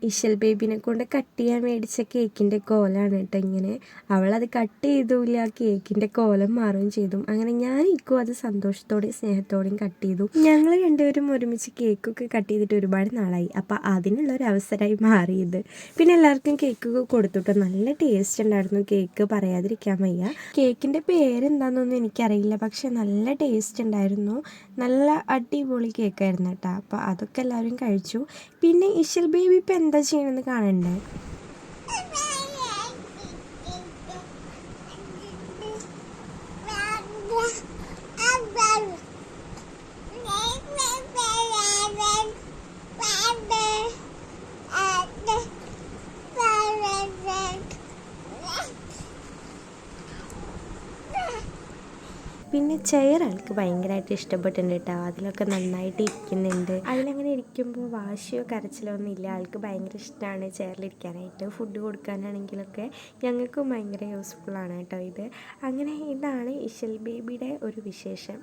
ഇശൽ ബേബിനെ കൊണ്ട് കട്ട് ചെയ്യാൻ മേടിച്ച കേക്കിൻ്റെ കോലാണ് കേട്ടോ ഇങ്ങനെ. അവളത് കട്ട് ചെയ്തില്ല, കേക്കിൻ്റെ കോലം മാറുകയും ചെയ്തു. അങ്ങനെ ഞാൻ ഇക്കും അത് സന്തോഷത്തോടെയും സ്നേഹത്തോടെയും കട്ട് ചെയ്തു. ഞങ്ങൾ രണ്ടുപേരും ഒരുമിച്ച് കേക്കൊക്കെ കട്ട് ചെയ്തിട്ട് ഒരുപാട് നാളായി. അപ്പോൾ അതിനുള്ളൊരു അവസരമായി മാറിയത്. പിന്നെ എല്ലാവർക്കും കേക്കൊക്കെ കൊടുത്തിട്ട് നല്ല ടേസ്റ്റ് ഉണ്ടായിരുന്നു. കേക്ക് പറയാതിരിക്കാൻ വയ്യ. കേക്കിൻ്റെ പേരെന്താണെന്നൊന്നും എനിക്കറിയില്ല, പക്ഷെ നല്ല ടേസ്റ്റ് ഉണ്ടായിരുന്നു. നല്ല അടിപൊളി കേക്കായിരുന്നു കേട്ടോ. അപ്പോൾ അതൊക്കെ എല്ലാവരും കഴിച്ചു. പിന്നെ ഇശൽ ബേബി ഇപ്പം എന്താ ചെയ്യണമെന്ന് കാണണ്ടേ? പിന്നെ ചെയർ ആൾക്ക് ഭയങ്കരമായിട്ട് ഇഷ്ടപ്പെട്ടിട്ടുണ്ട് കേട്ടോ. അതിലൊക്കെ നന്നായിട്ട് ഇരിക്കുന്നുണ്ട്. അതിലങ്ങനെ ഇരിക്കുമ്പോൾ വാശിയോ കരച്ചിലോ ഒന്നും ഇല്ല. ആൾക്ക് ഭയങ്കര ഇഷ്ടമാണ് ചെയറിലിരിക്കാനായിട്ട്. ഫുഡ് കൊടുക്കാനാണെങ്കിലൊക്കെ ഞങ്ങൾക്കും ഭയങ്കര യൂസ്ഫുള്ളാണ് കേട്ടോ ഇത്. അങ്ങനെ ഇതാണ് ഇശൽ ബേബിയുടെ ഒരു വിശേഷം.